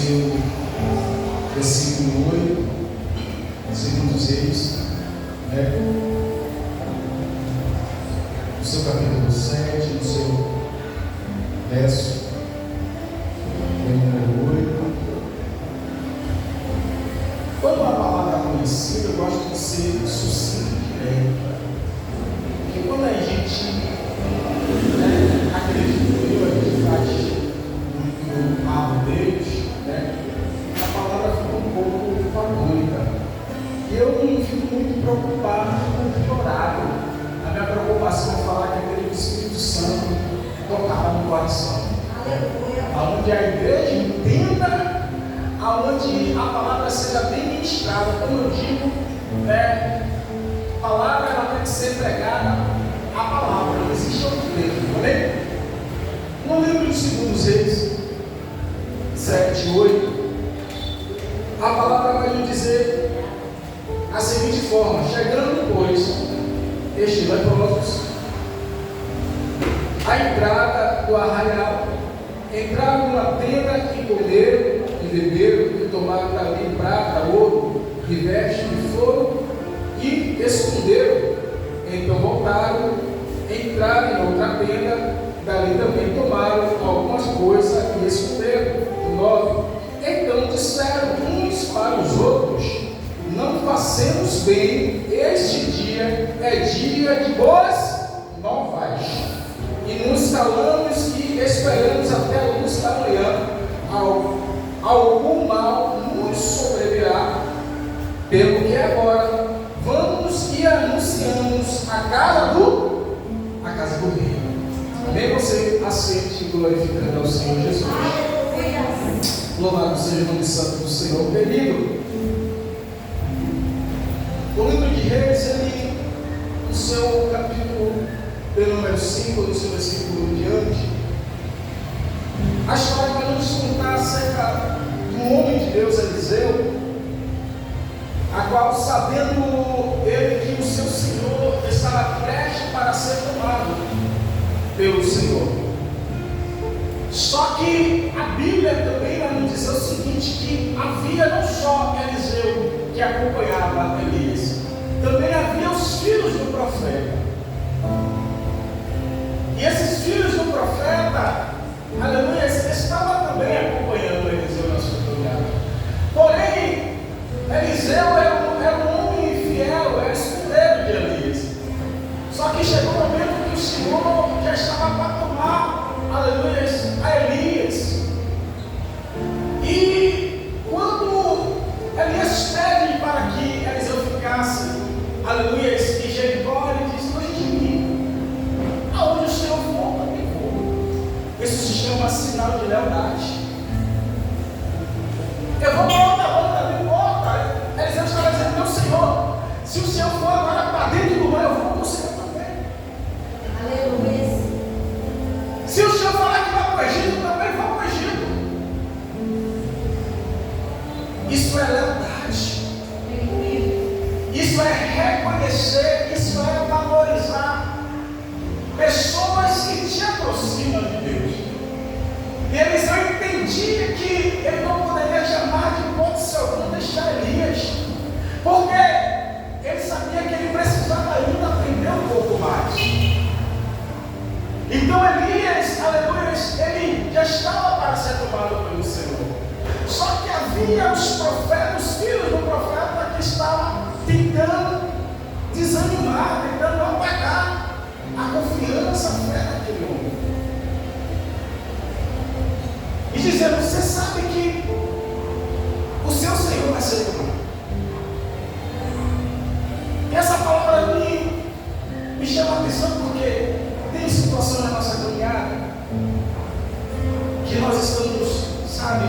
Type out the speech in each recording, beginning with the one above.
seu versículo 8, segundo os Reis, no seu capítulo 7, no seu verso número 8. Quando a palavra é conhecida, eu gosto de ser sucinto e direto. Porque quando a gente acredita, a gente faz muito mal Deus, a palavra fica um pouco vagônica. E eu não fico muito preocupado com o horário. A minha preocupação é falar que aquele Espírito Santo tocava no coração. Aonde a igreja entenda, aonde a palavra seja bem ministrada. Como eu digo, a palavra ela tem que ser pregada a palavra, não existe outro jeito, amém? No livro de 2 Reis 7, 8, a palavra vai nos dizer a seguinte forma: chegando, pois, estes leprosos à entrada do arraial, entraram numa tenda e comeram, e beberam, e tomaram dali prata, ouro, e vestes, e foram, e esconderam. Então voltaram, entraram em outra tenda, dali também tomaram algumas coisas e esconderam. 9. Então disseram uns para os outros: não façamos bem, este dia é dia de boas novas, e nos calamos e esperamos até a luz da manhã. Algum mal nos sobrevirá, pelo que agora vamos e anunciamos a casa do rei. Amém? Você aceite glorificando ao Senhor Jesus. Louvado seja o nome santo do Senhor. Querido, o livro de Reis, ele, no seu capítulo número 5, no seu versículo diante, a história vai nos contar acerca de um homem de Deus, Eliseu, a qual, sabendo ele que o seu Senhor estava prestes para ser tomado pelo Senhor. Só que a Bíblia também vai nos dizer o seguinte: que havia não só Eliseu que acompanhava Elias, também havia os filhos do profeta. E esses filhos do profeta, aleluia, estavam também acompanhando Eliseu na sua caminhada. Porém, Eliseu era um homem fiel, era escudeiro de Elias. Só que chegou o momento que o Senhor já estava para tomar, aleluia, a Elias. E quando Elias pede para que Eliseu ficasse, aleluia, em Jericó, ele diz: longe de mim, aonde o Senhor for, também vou. Isso se chama sinal de lealdade. Eu vou para outra banda, não importa. Eliseu estava dizendo: meu Senhor, se o Senhor for agora para dentro do mar, eu vou com o Senhor também. Aleluia. Se o Senhor falar que vai para o Egito, também vou para o Egito. Isso é lealdade. Isso é reconhecer, isso é valorizar pessoas que te aproximam de Deus. E Eliseu entendia que ele não poderia jamais, de hipótese alguma, deixar Elias, porque ele sabia que ele precisava ainda aprender um pouco mais. Então Elias, aleluia, ele já estava para ser tomado pelo Senhor. Só que havia os profetas, os filhos do profeta, que estavam tentando desanimar, tentando apagar a confiança, a fé daquele homem. E dizendo: você sabe que o seu Senhor vai ser tomado. E essa palavra me chama a atenção, porque tem situação na nossa caminhada que nós estamos, sabe,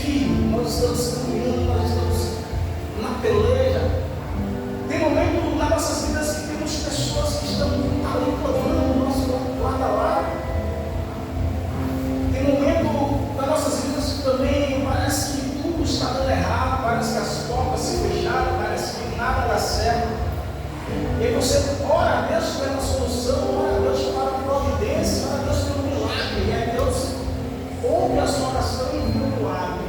firmes, nós estamos caminhando, nós estamos na peleja. Tem momento nas nossas vidas que temos pessoas que estão ali clamando o nosso lado a lado. Tem momento nas nossas vidas que também parece que tudo está dando errado, parece que as portas se fecharam, parece que nada dá certo. E aí você ora a Deus pela solução, ora a Deus para a providência, ora a Deus pelo milagre. E aí Deus ouve a sua oração e envia um milagre.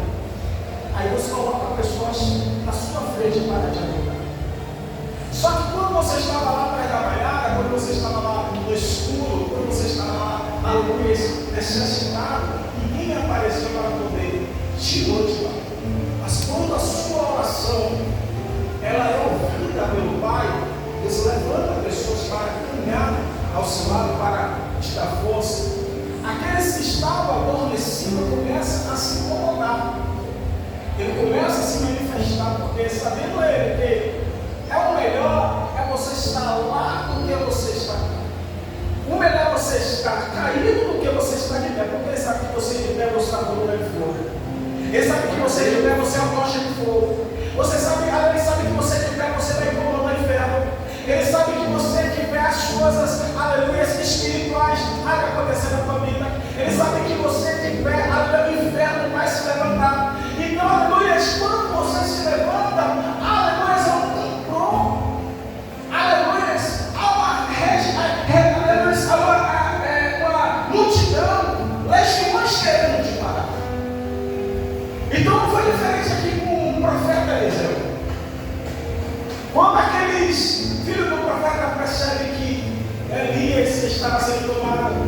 noite para te ajudar. Só que quando você estava lá atrás da malhada, quando você estava lá no escuro, quando você estava lá na luz, necessitado, ninguém apareceu para poder te motivar. Mas quando a sua oração ela é ouvida pelo Pai, Deus levanta pessoas para caminhar ao seu lado, para te dar força. Aqueles que estavam adormecidos começam a se incomodar. Ele começa a se manifestar, porque sabendo ele que o melhor é você estar lá do que você está aqui. O melhor é você estar caído do que você está de pé, porque ele sabe que você de pé você está coluna de fogo. Ele sabe que você de pé você é uma tocha de fogo. Ele sabe que você de pé você vai coluna de ferro. Ele sabe que você de pé as coisas, aleluia, espirituais vai acontecer na tua vida. Ele sabe que você de pé, aleluia, o inferno vai se levantar. Então, aleluia, quando você se levanta, aleluia, é um complô. Aleluia, há uma multidão, legiões querendo te parar. Então não foi diferente aqui com o profeta Eliseu. Quando aqueles filhos do profeta percebem que Elias estava sendo tomado,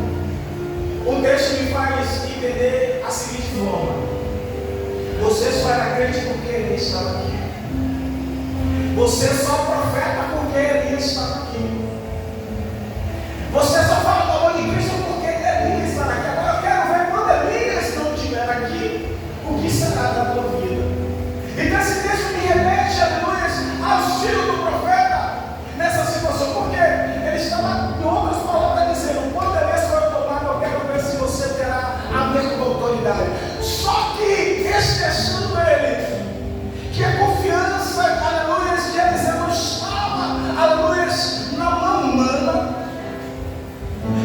o texto me faz entender a seguinte forma: você só era crente porque Elias estava aqui. Você só profeta porque Elias estava aqui. Você só fala do amor de Cristo porque Elias estava aqui. Agora eu quero ver quando Elias não estiver aqui, o que será da tua vida. Então esse texto me remete, aleluia, ao filho do profeta nessa situação, porque ele estava, em outras palavras, dizendo: quando Elias for tomado, eu quero ver se você terá a mesma autoridade. Só que esquecendo ele, que a confiança, aleluia, de Eliseu não estava, aleluia, na mão humana,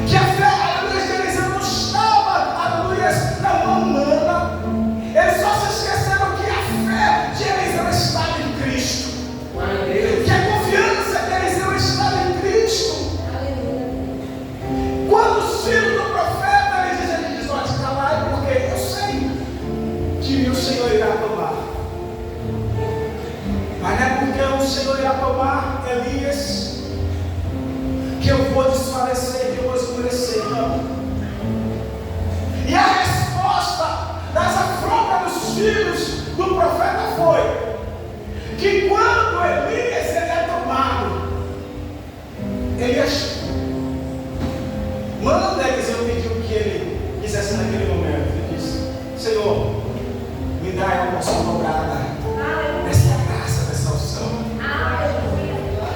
que a fé, aleluia, de Eliseu não estava, aleluia, na mão humana. Eles só se esqueceram que a fé de Eliseu estava em Cristo, que a confiança de Eliseu estava em Cristo. Quando os filhos do profeta ele diz: olha, calai, porque eu sei que o Senhor irá tomar. Mas não é porque o Senhor irá tomar Elias que eu vou desfalecer, que eu vou escurecer, não. E a resposta das afrontas dos filhos do profeta foi que quando Elias ele é tomado, Elias manda Eliseu pedir o que ele quisesse naquele momento. Ele disse: Senhor, me dá a porção dobrada dessa graça, dessa unção.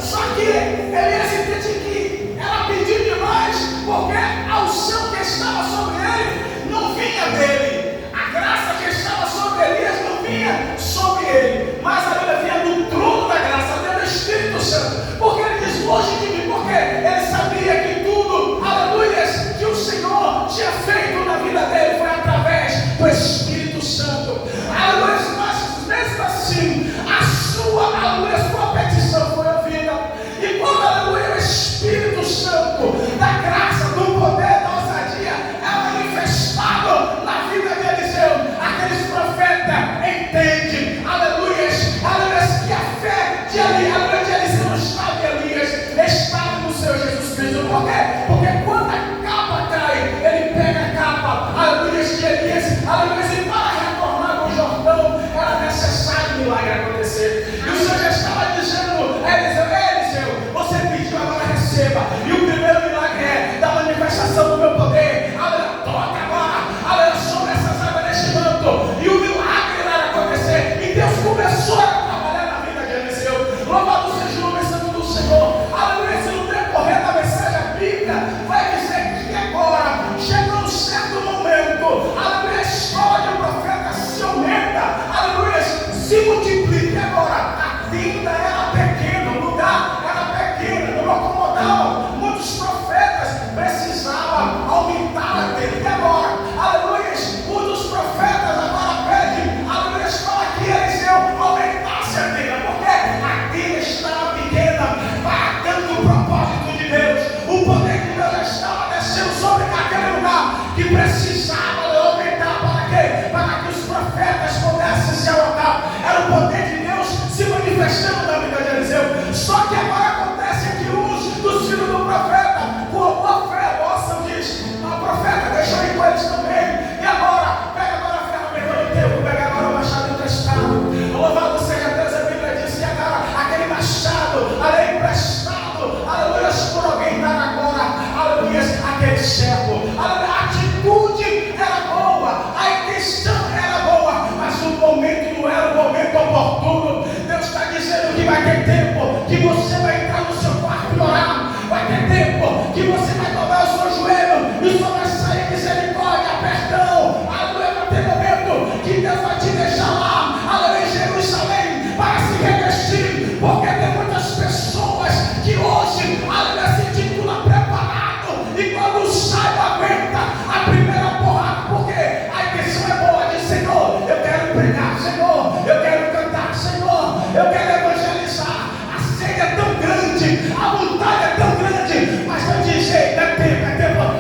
Só que Elias entende que ela pediu demais, porque a unção que estava sobre ele não vinha dele. A graça que estava sobre Elias não vinha sobre ele, mas a Bíblia vinha do trono da graça, vinha do Espírito Santo. Porque ele diz: longe de mim, porque ele sabia que tudo, aleluia, que o Senhor tinha feito na vida dele foi através do Espírito Santo. Aleluia, mas mesmo assim, a sua petição foi ouvida. E quando, aleluia, o Espírito Santo, da graça, do poder, da ousadia, é manifestado na vida de Eliseu, aqueles profetas entendem, aleluia, que a fé de Eliseu não estava em Elias, estava no Senhor Jesus Cristo. Por quê? Porque quando a capa cai, ele pega a capa, aleluia, de Elias, aleluia, e para retornar do Jordão, era necessário um milagre acontecer. E o Senhor já estava dizendo: Eliseu, você pediu, agora receba. E o primeiro milagre é da manifestação do meu poder. Aleluia, toca agora, aleluia, sobre essas águas deste manto. E o milagre irá acontecer. E Deus começou a trabalhar na vida de Eliseu. Louvado seja o nome santo do Senhor. Aleluia, se no decorrer da mensagem bíblica vai dizer que agora chegou um certo momento, aleluia, a história do profeta se aumenta, aleluia, se multiplica. Agora a tenda era pequena, o lugar era pequeno, não acomodava muitos profetas, precisava aumentar a tenda. E agora, aleluia, um dos profetas agora pede, aleluia, para que Eliseu aumentasse a tenda, porque a tenda estava pequena, marcando o propósito de Deus. O poder de Deus já estava descendo sobre aquele lugar que precisava aumentar. Para quê? Para que os profetas pudessem se alocar. Era o poder servo. A atitude era boa, a intenção era boa, mas o momento não era o momento oportuno. Deus está dizendo que vai ter tempo que você vai entrar no seu quarto e orar. Vai ter tempo que você vai dobrar o seu joelho e só vai sair misericórdia, perdão. Aleluia, vai ter momento que Deus vai te deixar lá, aleluia, em Jerusalém, para se revestir, porque tem muitas pessoas que hoje, aleluia, se intitula preparado, e quando sai não aguenta a primeira porrada, porque a intenção é boa, diz: Senhor, eu quero pregar, Senhor, eu quero cantar, Senhor, eu quero evangelizar. A sede é tão grande, a vontade é tão grande, mas eu disse: é tempo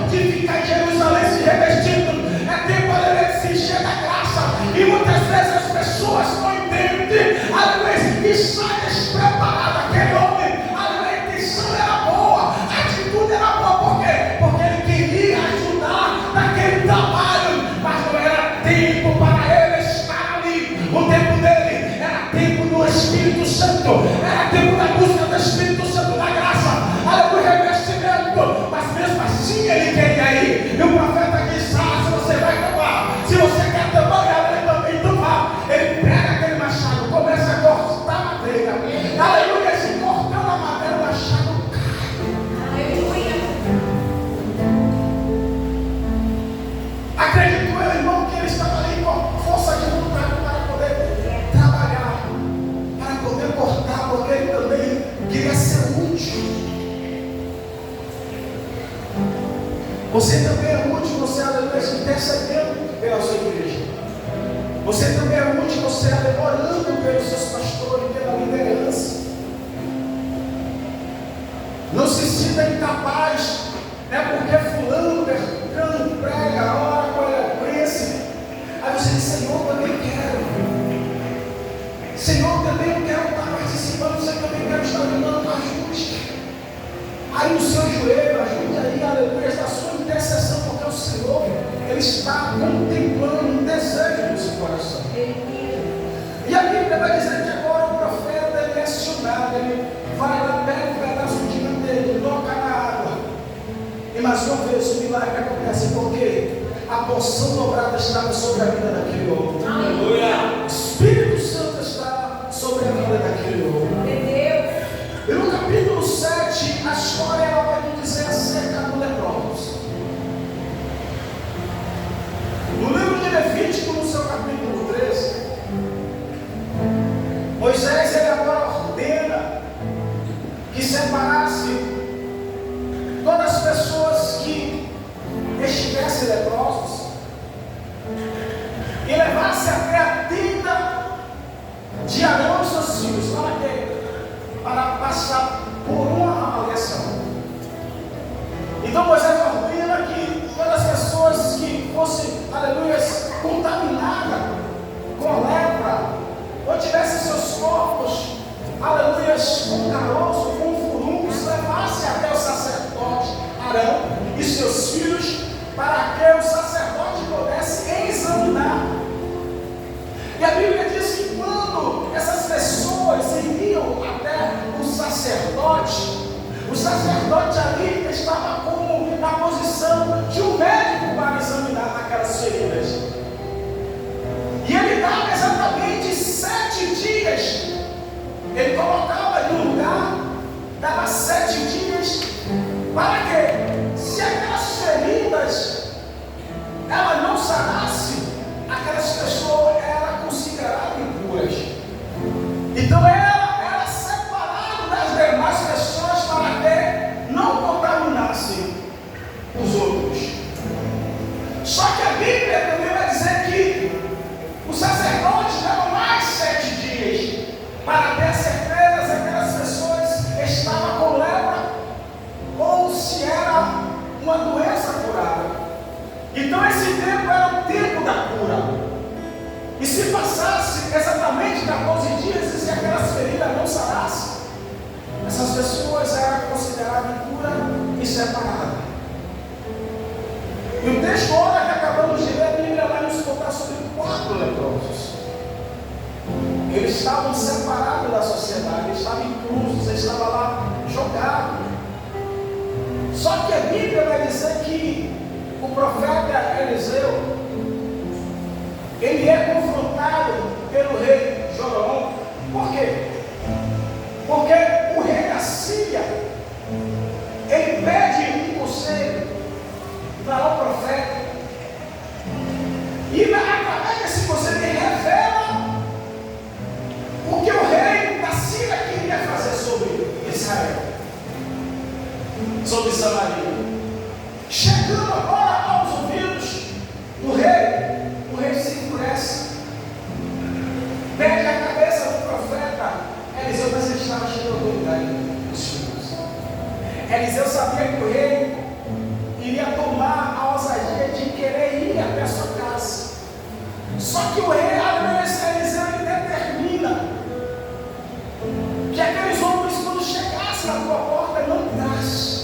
de ficar em Jerusalém se revestindo, é tempo, aleluia, de se encher da graça. E muitas vezes as pessoas não entendem, aleluia, e sai despreparado. Aquele homem, aleluia, a intenção era boa, a atitude era boa, por quê? Porque ele queria ajudar naquele trabalho, mas não era tempo para ele estar ali. O tempo dele era tempo do Espírito Santo, era tempo da busca do Espírito Santo, da graça, aleluia, revestimento. Mas mesmo assim ele queria ir. E o profeta disse: se você vai tomar, se você quer tomar, então vá. Ele pega aquele machado, começa a cortar a madeira, aleluia, se cortando a madeira, o machado cai. Aleluia. Acredito eu, irmão, que ele estava ali com força de vontade para poder trabalhar, para poder cortar, porque ele também queria ser útil. Você também é útil, você, aleluia, intercedendo pela sua igreja. Você também é útil, você, aleluia, orando pelos seus pastores, pela liderança. Não se sinta incapaz, porque fulano, bercano, prega, ora com eloquência. Aí você diz: Senhor, eu também quero. Senhor, eu também quero estar participando, Senhor, eu também quero estar dando ajuste. Aí no seu joelho, ajude aí, aleluia, da sua intercessão, porque o Senhor, Ele está contemplando um desejo no seu coração. E a Bíblia vai dizer que agora o profeta, ele é acionado, ele vai lá, pega um pedaço de madeira, toca na água. E mais uma vez o milagre acontece, porque a porção dobrada estava sobre a vida daquele homem. Aleluia. O Espírito Santo está sobre a vida daquele homem. E no capítulo 7, a história ela vai nos dizer acerca do leproso. No livro de Levítico, no seu capítulo 13, Moisés ele agora ordena que separasse todas as pessoas que estivessem leprosos e levasse até a tenda de Arão e seus filhos. Para quê? Para passar por uma avaliação. Então Moisés ordena que todas as pessoas que fossem, aleluia, contaminadas com lepra, ou tivessem seus corpos, aleluia, com caroço, com furúnculos, levassem até o sacerdote Arão e seus filhos, para que o sacerdote pudesse examinar. E a Bíblia diz que quando essas pessoas iriam até o sacerdote ali estava como na posição de um médico para examinar aquelas feridas. E ele dava exatamente 7 dias. Ele colocava ali um lugar, dava 7 dias, para que, se aquelas feridas ela não sarasse, aquelas pessoas eram consideradas impuras. Então ela era separada das demais pessoas para que não contaminassem os outros. Só que a Bíblia também vai dizer que os sacerdotes davam mais 7 dias para ter certeza se aquelas pessoas estavam com lepra ou se era uma doença curada. Então esse tempo era o tempo da cura. E se passasse exatamente 14 dias e se aquelas feridas não sarassem, essas pessoas eram consideradas impuras e separadas. E o texto, hora que acabamos de ler, a Bíblia vai nos contar sobre 4 leprosos. Eles estavam separados da sociedade, eles estavam inclusos, eles estavam lá jogados. Só que a Bíblia vai dizer que o profeta Eliseu, ele é confrontado pelo rei Jorão. Por quê? Porque o rei da Síria, ele pede um conselho para o profeta. E através desse conselho ele revela o que o rei da Síria queria fazer sobre Israel, sobre Samaria. Chegando agora aos ouvidos do rei, o rei se enfurece, pede a cabeça do profeta Eliseu, mas ele estava cheio de autoridade dos filhos. Eliseu sabia que o rei iria tomar a ousadia de querer ir até a sua casa. Só que o rei, Eliseu, ele determina que aqueles homens, quando chegassem na tua porta, não entrassem.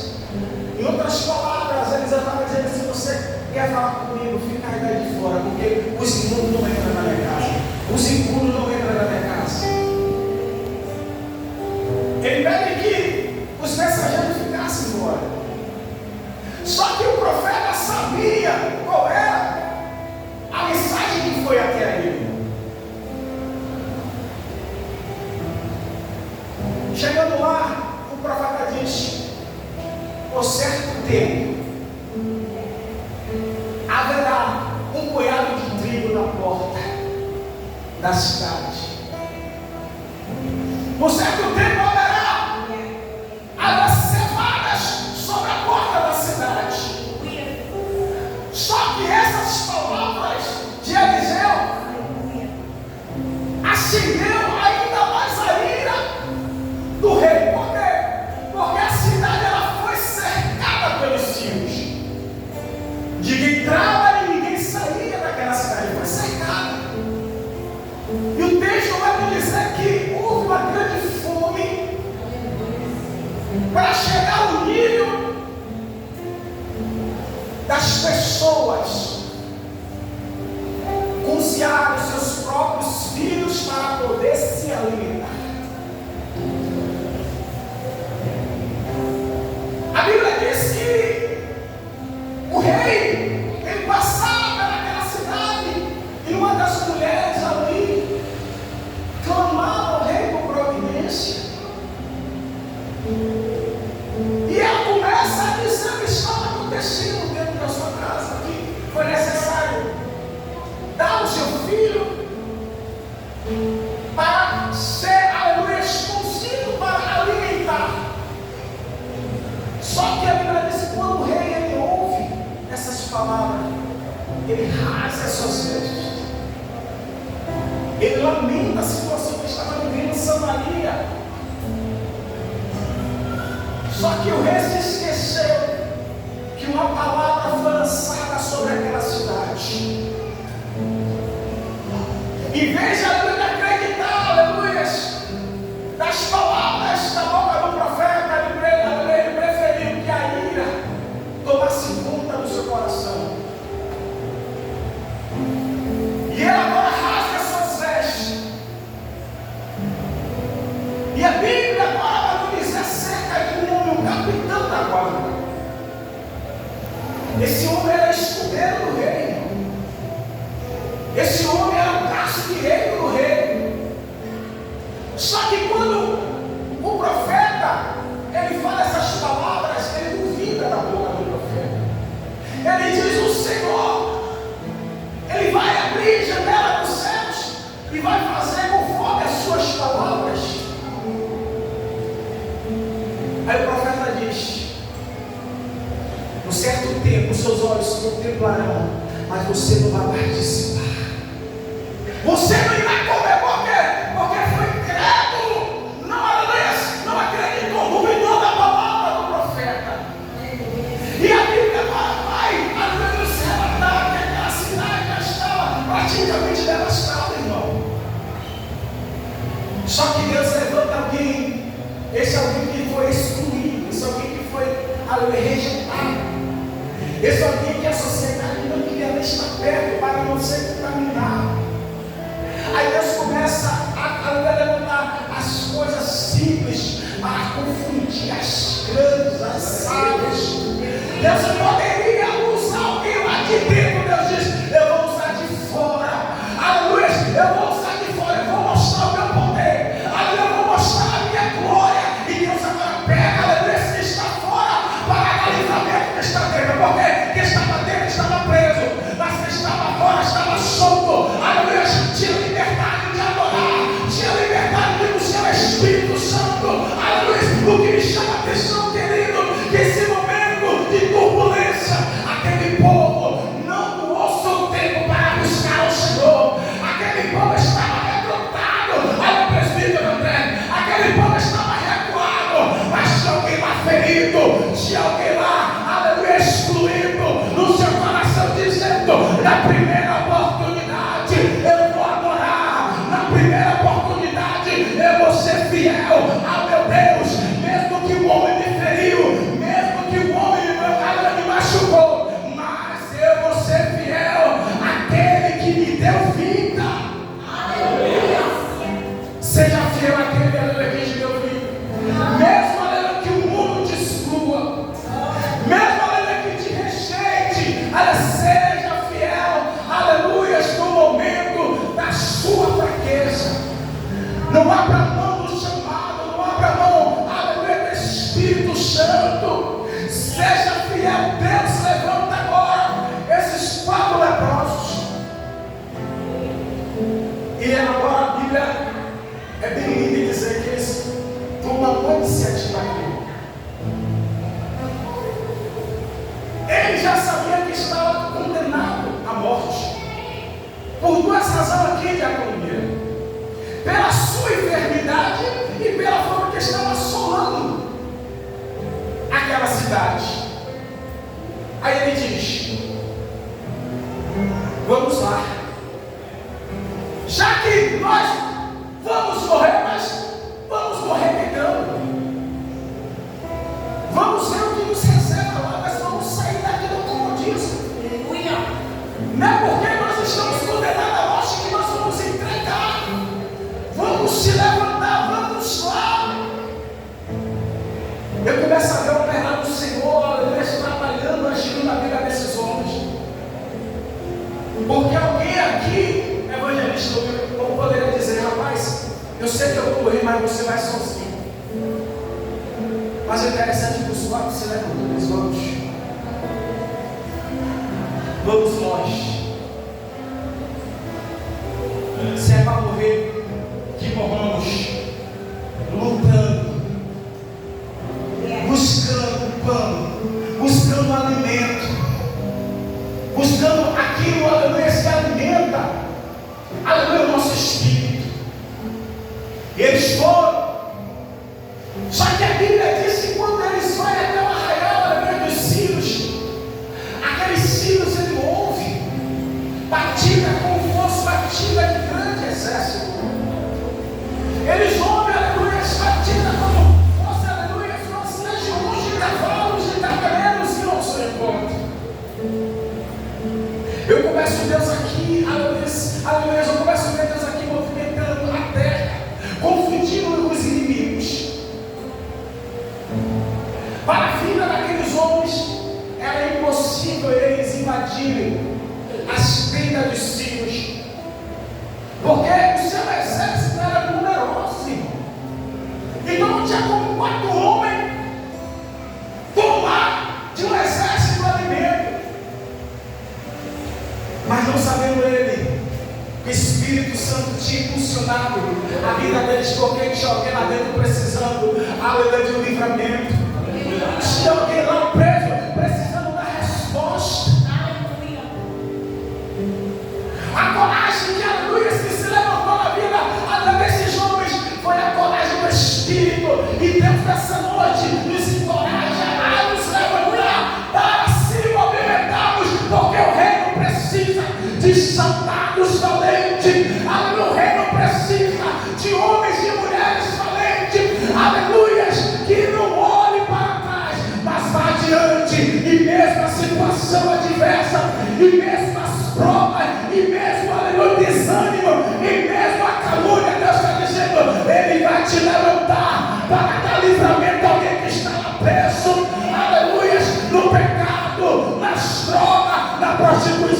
Em outras palavras, Eliseu estava dizendo: se você quer falar comigo, fica aí daí de fora, porque os imundos não entram na minha casa. Os impuros não entram na minha casa. Ele pede que os mensageiros ficassem fora. Só que o profeta sabia qual era a mensagem que foi até ele. Chegando lá, o profeta diz: por certo tempo haverá um punhado de trigo na porta da cidade. Por certo tempo haverá águas cevadas sobre a porta da cidade. Só que essas palavras de Eliseu acendeu ainda mais a ira do rei. Por quê? Porque a cidade ela foi cercada pelos sírios. Ninguém entrava e ninguém saía daquela cidade, foi cercada. E o texto vai nos dizer que houve uma grande fome para chegar ao nível das pessoas cozinhar os seus próprios filhos para poder se alimentar. A Bíblia diz que o rei, ele passava naquela cidade e uma das mulheres ali clamava ao rei por providência. E ela começa a dizer o que estava acontecendo dentro da sua casa, que foi necessário dar o seu filho para ser, aleluia, escondido para alimentar. Só que a Bíblia diz que quando o rei ele ouve essas palavras, ele rasga as suas vestes. Ele lamenta a situação que estava vivendo em Samaria. Só que o rei se esqueceu que uma palavra foi lançada sobre aquela cidade. Em vez de acreditar, aleluia, das palavras da boca do profeta, ele preferiu que a ira tomasse conta do seu coração. E ele agora rasga suas vestes. E a Bíblia agora vai nos dizer acerca de um homem, um capitão da guarda. Esse homem era escudeiro do rei. Esse homem era o braço direito do rei. Só que quando o profeta ele fala essas palavras, ele duvida da boca do profeta. Ele diz: o Senhor, ele vai abrir a janela dos céus e vai fazer conforme as suas palavras. Aí o profeta diz: no certo tempo os seus olhos contemplarão, mas você não vai participar. Você não irá comer. Por quê? Porque foi incrédulo, não acreditou, duvidou da palavra do profeta. E a Bíblia vai nos relatar que aquela cidade já estava praticamente devastada, irmão. Só que Deus levanta alguém, esse alguém que foi excluído, esse alguém que foi rejeitado, esse alguém que a sociedade não queria nem estar perto para não ser contaminado. Aí Deus começa a levantar as coisas simples para confundir as grandes, as sábias. Deus poderia usar alguém lá de dentro. Deus diz: eu vou usar de fora. Aleluia. Eu vou usar de fora. Eu vou mostrar o meu poder. Aleluia. Eu vou mostrar a minha glória. E Deus agora pega, aleluia, se está fora, para dar livramento que está dentro. Porque quem estava dentro estava preso, mas quem estava fora estava solto. Aleluia. Tinha liberdade de adorar, tinha liberdade de buscar o Espírito Santo. Aleluia. O que me chama a atenção, querido, que esse momento de turbulência, aquele povo não doou seu tempo para buscar o Senhor. Aquele povo estava revoltado. Olha o presbítero André, aquele povo estava recuado, mas tinha alguém lá ferido, tinha alguém lá, aleluia, excluído no seu coração, dizendo: na primeira oportunidade eu vou adorar, na primeira oportunidade eu vou ser fiel ao meu Deus, mesmo que o homem me feriu, mesmo que o homem me machucou, mas eu vou ser fiel àquele que me deu vida. Aleluia. Seja fiel àquele, aleluia, que te deu vida. Mesmo, aleluia, que o mundo te exclua, mesmo, aleluia, que te rejeite, aleluia, seja fiel, aleluia, no momento da sua fraqueza. Não abra mão do chamado, não abra mão, aleluia, do Espírito Santo. Seja fiel. Deus levanta agora esses 4 leprosos. E agora a Bíblia é bem linda em dizer que eles tomam uma iniciativa aqui. Ele já sabia que estava condenado à morte, por 2 razões aqui de agonia: pela sua enfermidade e pela forma que estava assolando aquela cidade. Aí ele diz: vamos lá, já que nós vamos morrer, mas vamos morrer pecando. Vamos ver o que nos reserva lá, mas vamos sair daqui do comodismo. Não é porque nós estamos condenados à morte que nós vamos entregar. Vamos se levantar, vamos lá. Eu começo a ver o operar do Senhor, Deus trabalhando, agindo na vida desses homens. Porque alguém aqui, evangelista, eu poderia dizer: rapaz, eu sei que eu vou morrer, mas você vai sozinho. Mas é interessante que os 4 se levantam, eles vamos nós. Se é para morrer, que morramos lutando, buscando pão, buscando alimento, buscando aquilo, aleluia, que alimenta, aleluia, o nosso espírito. E eles foram. Só que a Bíblia diz que quando eles vão até o arraial, aleluia, dos sírios, aqueles sírios ele ouve batida como fosse batida de grande exército. Eles ouvem, aleluia, batida como fosse, aleluia, as legiões de cavalos, de cavaleiros que não se encontram. Eu começo a ver Deus aqui, aleluia, eu começo a ver Deus aqui movimentando a terra, confundindo os inimigos. Para a vida daqueles homens, era impossível eles invadirem as tendas dos sírios, porque o seu exército era numeroso, então não tinha como 4 homens tomar de um exército alimento. Mas não sabendo ele, o Espírito Santo tinha impulsionado a vida deles, porque tinha alguém lá dentro precisando, aleluia, de um livramento. Tinha alguém lá preso, precisando da resposta. A coragem que, aleluia, que se levantou na vida, aleluia, desses homens, foi a coragem do Espírito. E Deus, nessa noite, nos encoraja a nos levantar para se movimentarmos, porque o reino precisa de soldados valentes. Aleluia, o reino precisa de homens e mulheres valentes. Aleluia, que não olhem para trás, mas vá adiante. E mesmo a situação adversa, e mesmo as provas, e mesmo, aleluia, o desânimo, e mesmo a calúnia, Deus está dizendo, Ele vai te levantar para dar livramento a alguém que está preso, aleluia, no pecado.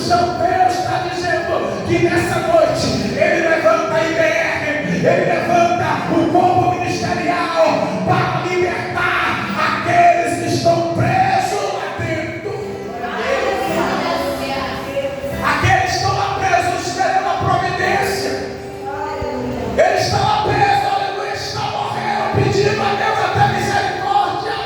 Chão, Deus está dizendo que nessa noite Ele levanta a IBR, Ele levanta o corpo ministerial para libertar aqueles que estão presos lá dentro. Aqueles que estão lá presos esperando a providência. Eles estão lá presos, aleluia, estão morrendo, pedindo a Deus até misericórdia.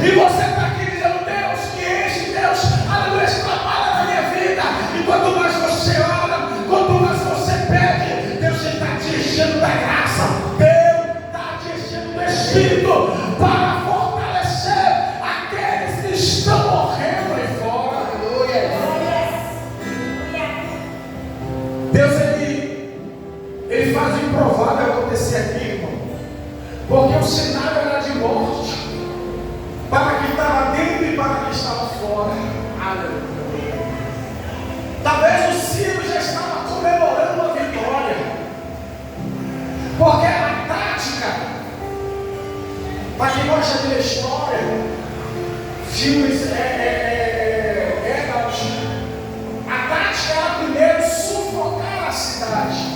E você está aqui dizendo, Deus, que enche, Deus, aleluia, trabalha na minha vida. E quanto mais você ora, quanto mais você pede, Deus está te enchendo da graça. Deus está te enchendo do Espírito para fortalecer aqueles que estão morrendo aí fora. Aleluia. Deus, Ele faz o improvável acontecer aqui, irmão. Porque o cenário era de morte. Para quem estava dentro e para quem estava fora. Aleluia. Talvez o Ciro já estava comemorando a vitória. Porque a tática, para quem gosta de ler história, filmes, a tática era primeiro sufocar a cidade.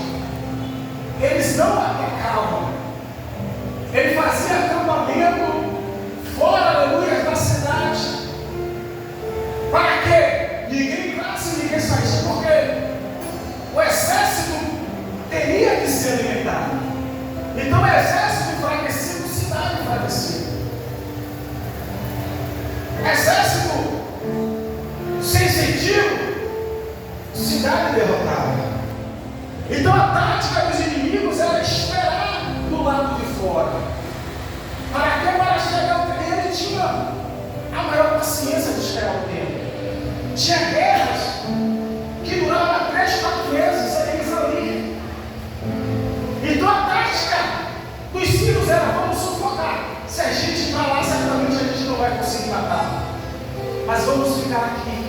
Eles não atacavam. Ele fazia acampamento fora, aleluia, da cidade. Para que ninguém entrasse e ninguém saísse. Porque o exército teria que se alimentar. Então o exército enfraquecido, cidade enfraquecida. Exército sensitivo, cidade derrotada. Então a tática dos inimigos era esperar do lado de fora. Para que? Para chegar ao tempo. Ele tinha a maior paciência de chegar ao tempo. Tinha guerras que duravam 3, 4 meses, eles ali. Então a tática dos sírios era: vamos sufocar. Se a gente entrar lá, certamente a gente não vai conseguir matar. Mas vamos ficar aqui.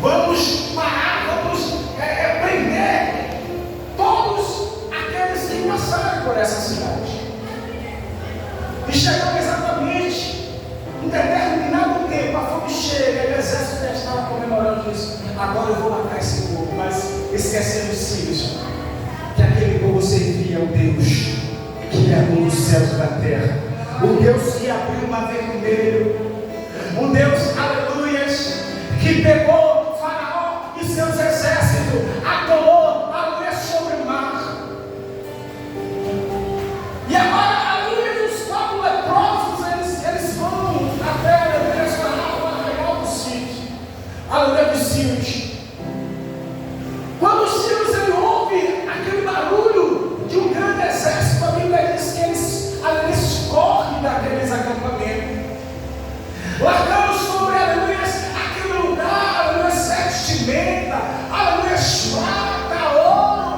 Vamos parar, vamos prender todos aqueles que passaram por essa cidade. E chegou exatamente em determinado tempo, a fome chega, e o exército já estava comemorando isso. Agora eu vou matar esse povo, mas esquecendo os sírios, que aquele povo servia ao Deus que criador dos céus e da terra, o Deus que abriu o mar vermelho, o Deus, aleluias, que pegou Faraó e seus exércitos, atolou, aleluia, sobre o mar. E agora, aleluia, os 4 leprosos, eles vão até, aleluia, o arraial do sítio, aleluia, dos sírios. Quando os sírios ouvem aquele barulho de um grande exército, a Bíblia diz que eles correm daqueles acampamentos, largando sobre, aleluia, aquele lugar, aleluia, vestimenta, aleluia, prata, ouro.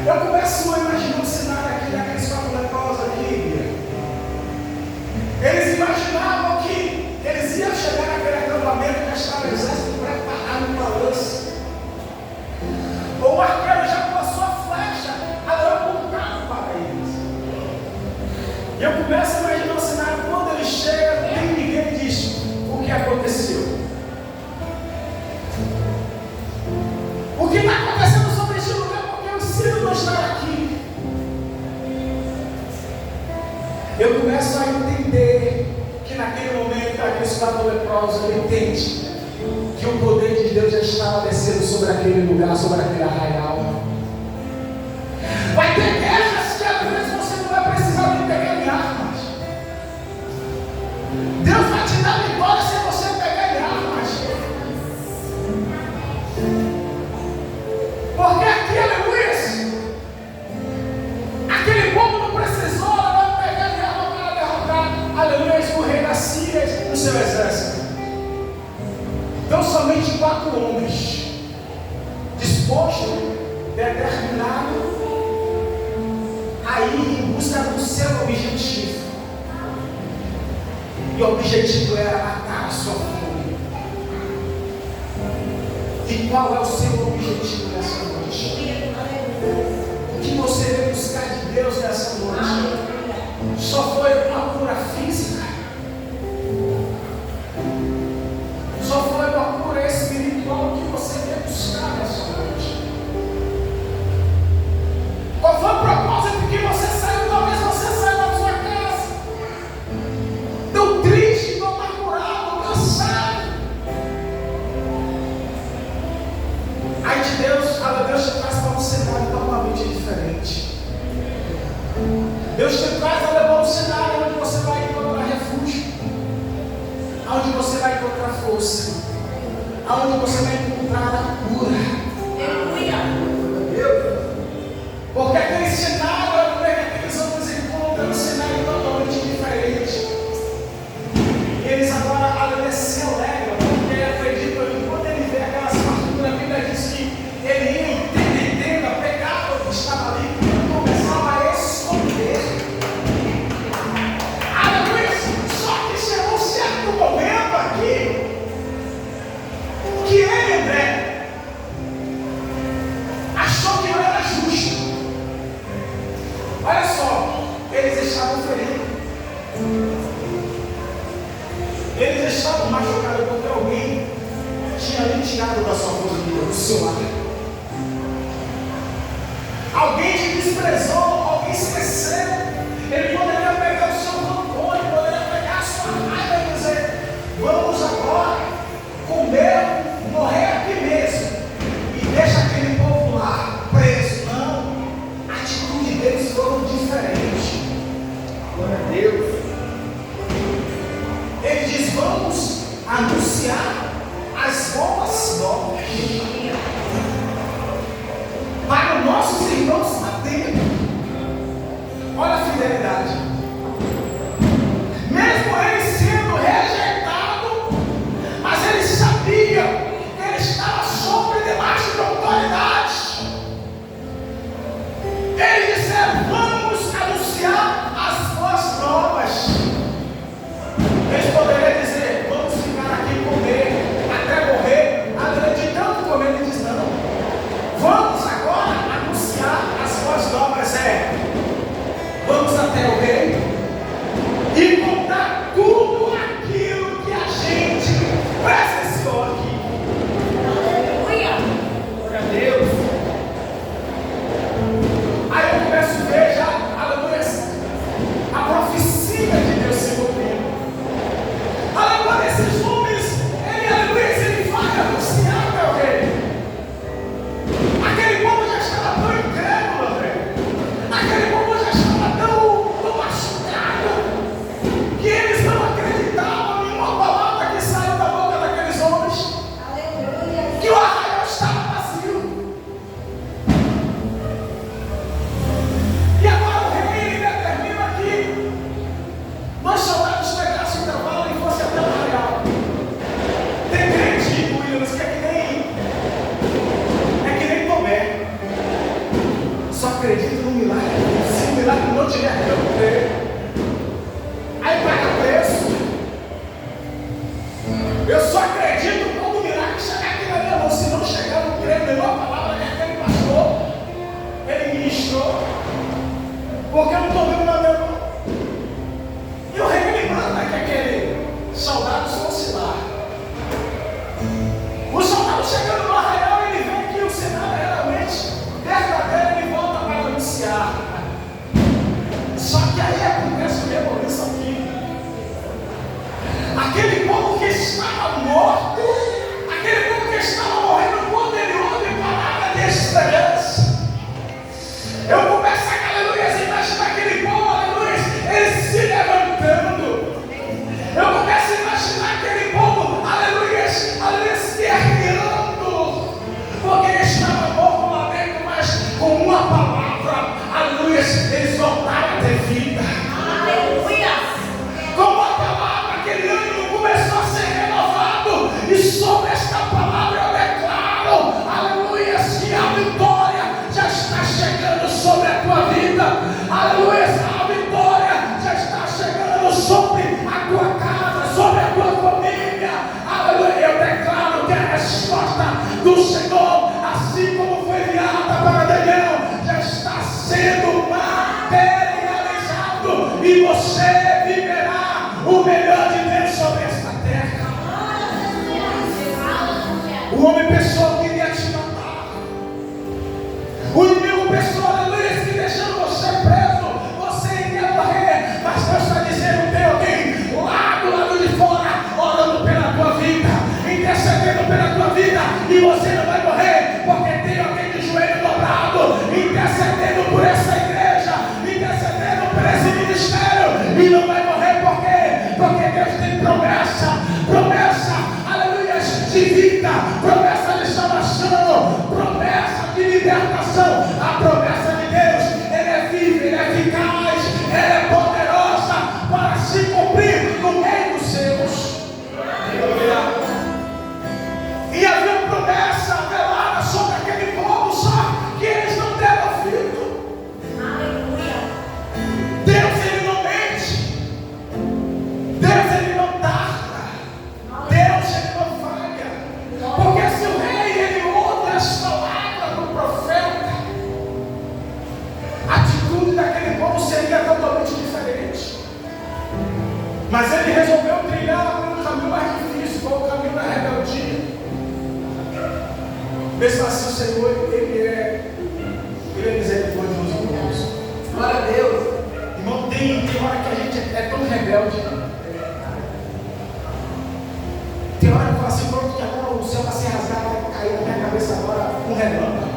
Eu começo a imaginar o cenário aqui daqueles 4 leprosos aqui. Eles imaginavam que eles iam chegar naquele acampamento e já estava o exército preparado para a lança. O arqueiro já passou a flecha, apontado para eles. E eu começo a imaginar o cenário. Quando ele chega, nem ninguém diz o que aconteceu. O que está acontecendo sobre este lugar? Porque o Ciro não está aqui. Eu começo a entender que naquele momento aquele 4 leprosos, ele entende que o poder de Deus já estava descendo sobre aquele lugar, sobre aquele arraial. Vai ter guerras que às vezes você não vai precisar nem pegar em armas. Deus vai te dar vitória sem você pegar em armas. Porque aqui, aleluia, aquele povo não precisou pegar em arma para derrotar, aleluia, o rei da Síria e o seu exército. Então somente 4 homens dispostos, determinados a ir em busca do seu objetivo. E o objetivo era matar a sua fome. E qual é o seu objetivo nessa noite? O que você veio buscar de Deus nessa noite? Só foi uma cura física? Aí Deus te traz para um cenário totalmente diferente. Deus te traz para um cenário onde você vai encontrar refúgio, onde você vai encontrar força, onde você vai encontrar a cura. Porque aquele cenário, que aqueles homens encontram um cenário totalmente diferente. E eles agora se alegram, porque acreditam que quando ele vê aquelas farturas, a Bíblia diz que ele ia entender o pecado que estava ali e começava a esconder. Aleluia! Só que chegou um certo momento aqui que ele, André, achou que não era justo. Olha só, eles estavam feridos. Eles estavam machucados porque alguém tinha lhe tirado da sua família, do seu lar. Alguém te desprezou, alguém esqueceu. Ele poderia pegar o seu rancor, ele poderia pegar a sua raiva e dizer: vamos agora comer, morrer aqui mesmo. E deixa aquele povo lá preso. Não, a atitude deles foi diferente. Glória a Deus. Ele diz: vamos anunciar as boas novas para os nossos irmãos lá dentro. Olha a fidelidade. Mesmo ele sendo rejeitado, mas ele sabia que ele estava sobre debaixo de autoridade. Eles disseram: vamos anunciar as boas novas. Eles poderiam dizer: vamos ficar aqui e comer até morrer. De tanto comer, ele diz: não. Vamos agora anunciar as boas novas. Vamos até o rei e contar tudo aquilo que a gente presenciou aqui. Aleluia! Glória a Deus. Aí eu começo a ver já, aleluia, a profecia de Deus se cumprindo. Aleluia, esses homens, ele vai anunciar, meu rei. Aquele povo já estava tão incrédulo, André. Aquele povo já estava tão machucado que eles não acreditavam em uma palavra que saiu da boca daqueles homens. Aleluia. Que o arraial estava vazio. E agora o rei determina que nós soldados pegassem o cavalo e fossem até o arraial. Tem crente, Williams, que é que nem Tomé. Só acredito no milagre. Se o milagre não tiver, eu não creio. Aí paga preço. Eu só acredito quando o milagre chegar aqui na minha mão. Se não chegar, não creio. Melhor a palavra que aquele pastor, ele ministrou. Porque eu não estou vendo na minha mão. E o rei me manda que aquele soldado fosse lá. O soldado chegando no arraial, ele vê que o cenário é realmente verdadeiro, ele volta para anunciar. Só que aí acontece o rebuliço aqui. Aquele povo que estava morto, aquele povo que estava morrendo, quando ele ouve palavra de esperança, eu começo a aleluia, se imaginar aquele povo, aleluia, ele se levantando. Eu começo a imaginar aquele povo, aleluia, se erguendo, porque ele estava morto lá dentro, mas com uma palavra, aleluia, eles voltaram a ter vida. Aleluia! Com uma palavra, aquele ânimo começou a ser renovado, e sobre esta palavra eu declaro, aleluia, que a vitória já está chegando sobre a tua vida. Aleluia, a vitória já está chegando sobre a tua casa, sobre a tua família. Aleluia, eu declaro que a resposta do Senhor, assim como foi enviada para Daniel, já está sendo materializado, e você viverá o melhor de Deus sobre esta terra. O homem pensou que iria te matar. O inimigo pensou, aleluia, que deixando você preso, você iria morrer. Mas Deus está dizendo: tem alguém lá do lado de fora, orando pela tua vida, intercedendo pela tua vida, e você não vai morrer. Mesmo assim, o Senhor, Ele é misericordioso conosco. Glória a Deus. Irmão, tem hora que a gente é tão rebelde. Tem hora que fala assim, pronto, que agora o céu vai se rasgar, vai cair na minha cabeça agora um relâmpago.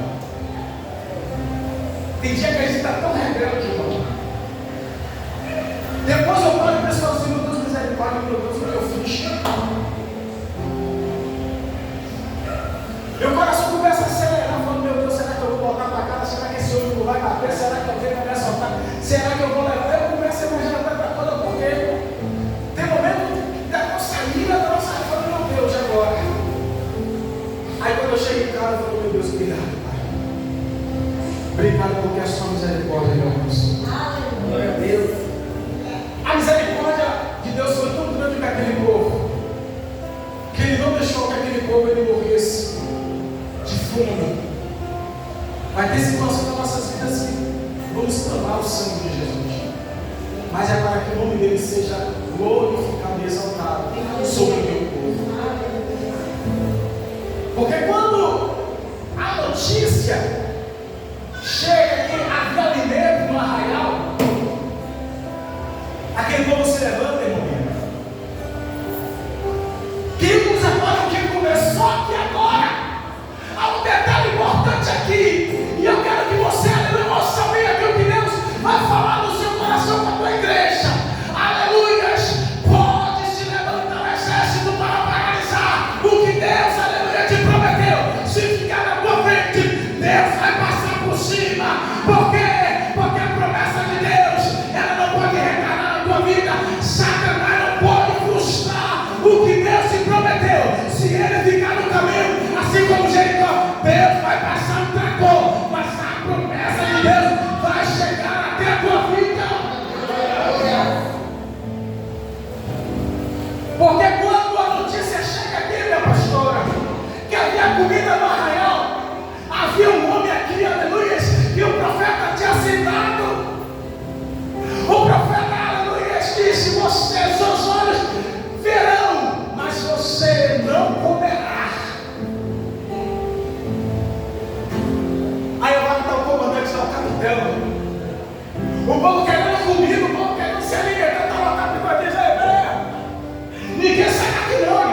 Tem dia que a gente está tão rebelde, irmão. Depois eu paro e penso assim, meu Deus, misericórdia, meu Deus, o que eu fiz? Meu coração começa a acelerar, falando, meu Deus, será que eu vou voltar para casa? Será que esse olho não vai bater? Será que alguém vai me assaltar? Será que eu vou levar? Eu começo a imaginar tanta coisa, porque tem momento da nossa ira, da nossa ira, falando, meu Deus, agora. Aí quando eu chego em casa, eu falo, meu Deus, obrigado, Pai. Obrigado porque a sua misericórdia é nossa. Glória a Deus. A misericórdia de Deus foi tão grande com aquele povo, que Ele não deixou que aquele povo ele morresse de fome. Vai ter situação nas nossas vidas que vamos clamar o sangue de Jesus, mas é para que o nome dele seja glorificado e exaltado sobre o meu povo. Porque quando a notícia chega que havia alimento no arraial, aquele povo se levanta, irmão. Queridos, agora o que começou aqui agora, há um detalhe importante aqui, e eu quero que você, aleluia, ouça bem aqui o que Deus vai falar no seu coração para a tua igreja. Aleluias, pode se levantar o exército para paralisar o que Deus, aleluia, te prometeu. Se ficar na tua frente, Deus vai passar por cima. Por quê? Porque a promessa de Deus, ela não pode recalar na tua vida. Satanás não pode frustrar o que Deus te prometeu. Se ele ficar no caminho, assim como Jericó, Deus vai passar um trator, mas a promessa de Deus vai chegar até a tua vida. Porque quando a notícia chega aqui, minha pastora, que havia comida no arraial, havia um homem aqui, aleluia, que o profeta tinha citado. O profeta, aleluia, disse: você, seus olhos verão, mas você não comerá. Aí eu vou estar o comandante da capitão. O povo querendo comida, o povo querendo se alimentar. Estava o capitão dizendo: ninguém sai daqui não.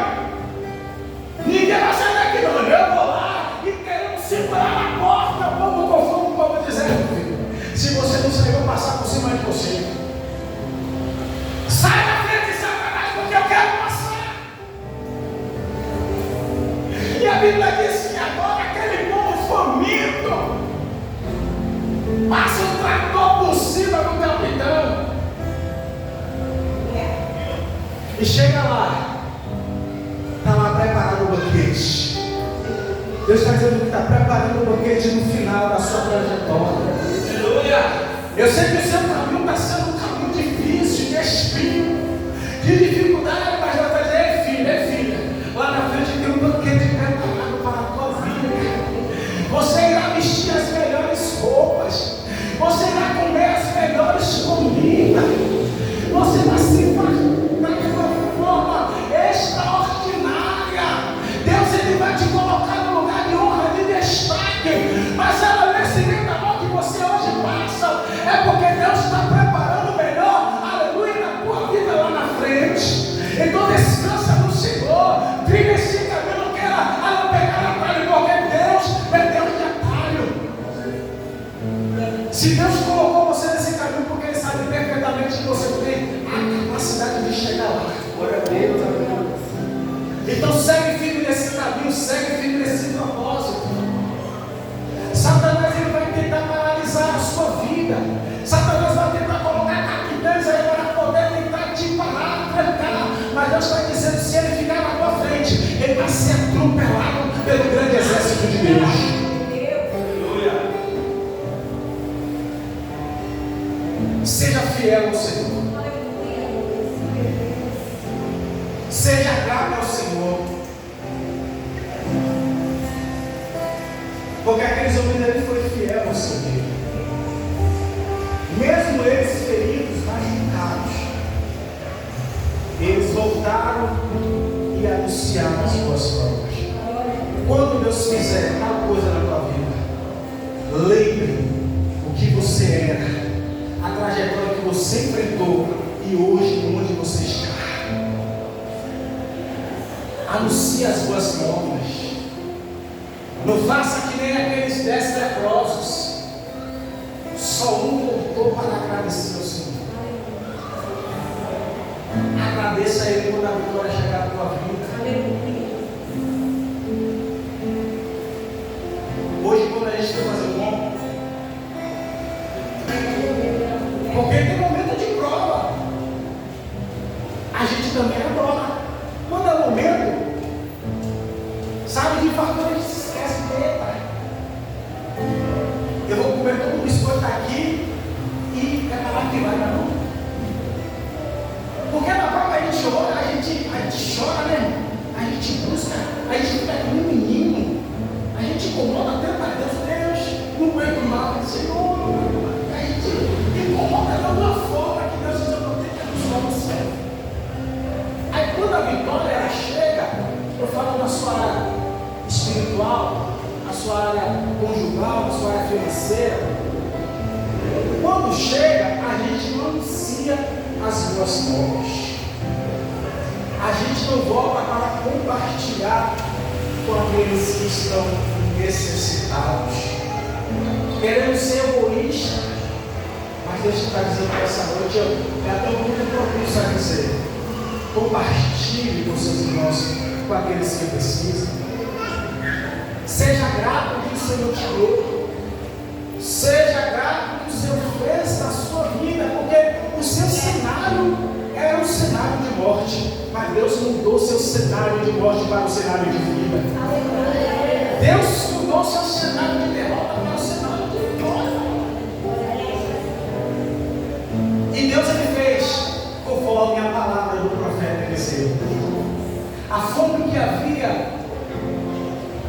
Ninguém vai sair daqui não. Eu vou lá e querendo segurar na porta. O povo confundo, o povo dizendo: se você não sair, eu vou passar por cima de você. Sai da frente, Satanás, porque eu quero passar. E a Bíblia diz que agora aquele povo faminto passa um trator por cima do capitão e chega lá, está lá preparado o banquete. Deus está dizendo que está preparando o banquete no final da sua trajetória. Aleluia! Eu sei que o seu caminho está sendo um caminho difícil, de espinho, de dificuldade, mas Deus vai dizer: ei filha, lá na frente tem um banquete preparado para a tua vida. Você irá vestir as melhores roupas, você irá comer as melhores comidas, você vai se fartar de uma forma extraordinária. Deus, ele vai te colocar no lugar de honra, de destaque. Mas ela nesse meio que você hoje passa, é porque Deus está preparando o melhor, aleluia, na tua vida lá na frente. Então descansa no Senhor, trilha esse caminho, não queira pegar atalho, porque Deus é Deus de atalho. Se Deus colocou você nesse caminho, porque Ele sabe perfeitamente que você tem a capacidade de chegar lá. Glória a Deus, aleluia. Então segue firme nesse caminho, segue firme nesse propósito. Satanás, ele vai tentar paralisar a sua vida. Satanás vai tentar colocar capitães aí para poder tentar te parar, trancar. Mas Deus está dizendo: se ele ficar na tua frente, ele vai ser atropelado pelo grande exército de Deus. Aleluia. Seja fiel ao Senhor. Seja grato ao Senhor. Porque aqueles homens ali foram fiéis ao Senhor. Mesmo eles feridos, machucados, eles voltaram e anunciaram as suas provas. quando Deus fizer tal coisa na tua vida, lembre o que você era, a trajetória que você enfrentou e hoje onde você está. Anuncie as boas novas. Não faça que nem aqueles 10 leprosos. Só um voltou para agradecer ao Senhor. Agradeça a Ele quando a vitória chegar na tua vida. Hoje, quando a gente vai fazer bom, porque tem momento de prova, a gente também adora. Quando é momento, sabe, de fator a gente se esquece dele. Eu vou comer todo o biscoito aqui e cada lá que vai na mão. Porque na prova a gente ora, a gente chora, né? A gente busca, a gente fica como um menino, a gente incomoda tanto a Deus, não aguento mais, Senhor. A gente incomoda de uma forma que Deus diz: eu não tenho que abençoar você. Aí quando a vitória ela chega, eu falo na sua área espiritual, na sua área conjugal, na sua área financeira. Quando chega, a gente não anuncia as boas novas. A gente não volta para compartilhar com aqueles que estão necessitados. Queremos ser egoístas, mas Deus está dizendo que essa noite eu estou muito propício a dizer: compartilhe com seus irmãos, com aqueles que precisam. Seja grato que o Senhor te deu. Seja grato que o Senhor fez na sua vida, porque o seu cenário era um cenário de morte, mas Deus mudou seu cenário de morte para o cenário de vida. Deus mudou seu cenário de derrota para o cenário de vitória. E Deus ele fez conforme a palavra do profeta Eliseu. A fome que havia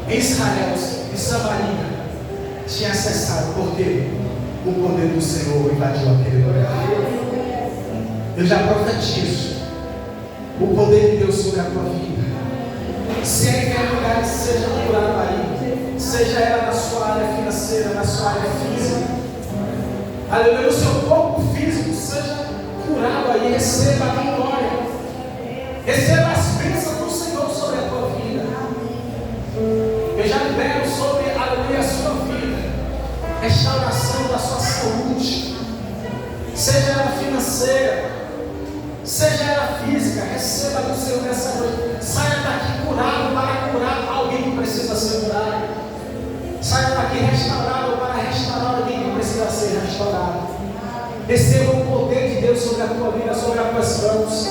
em Israel, em Samaria, tinha cessado, porque o poder do Senhor invadiu aquele lugar. Eu já profetizo o poder de Deus sobre a tua vida. Se é em qualquer lugar que seja curado aí, seja ela na sua área financeira, na sua área física, aleluia, o seu corpo físico seja curado aí, receba a vitória, receba as bênçãos do Senhor sobre a tua vida. Eu já libero sobre, aleluia, a sua vida, restauração da sua saúde, seja ela financeira, seja ela física. Receba do Senhor nessa noite. Saia daqui curado para curar alguém que precisa ser curado. Saia daqui restaurado para restaurar alguém que precisa ser restaurado. Receba o poder de Deus sobre a tua vida, sobre as tuas mãos.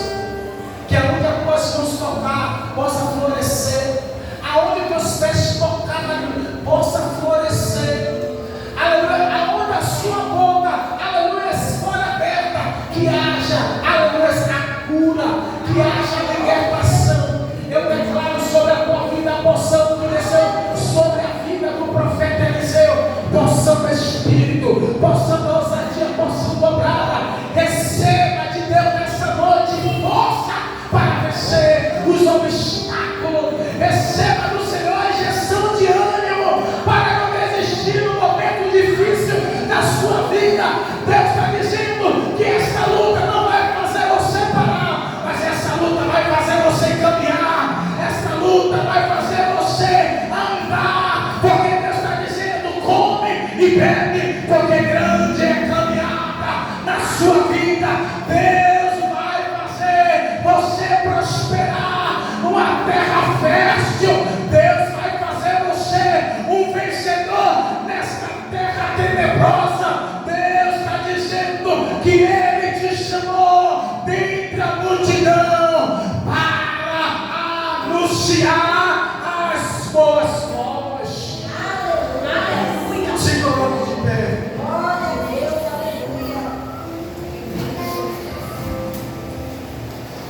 Que aonde as tuas mãos tocar, possa florescer. Aonde teus pés tocarem, possa florescer. Aleluia. Aonde a sua boca, aleluia, for aberta, que haja, aleluia, a cura, que haja libertação. Eu declaro sobre a tua vida a porção que desceu sobre a vida do profeta Eliseu, porção do Espírito, porção da ousadia, porção dobrada. Receba de Deus nessa noite força para vencer os obstáculos. Receba do Senhor a injeção de ânimo para não desistir no momento difícil da sua vida. Deus está dizendo que essa luta não vai fazer você parar, mas essa luta vai fazer você caminhar. Essa luta vai fazer você andar, porque Deus está dizendo: come e bebe, porque grande é a caminhada na sua vida. Deus vai fazer você prosperar numa terra fértil. Deus vai fazer você um vencedor nesta terra tenebrosa. Deus está dizendo que Ele te chamou dentre a multidão para anunciar as boas novas. Aleluia. Se coloque de pé. Glória a Deus, aleluia.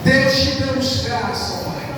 Deus te deu graça, Pai.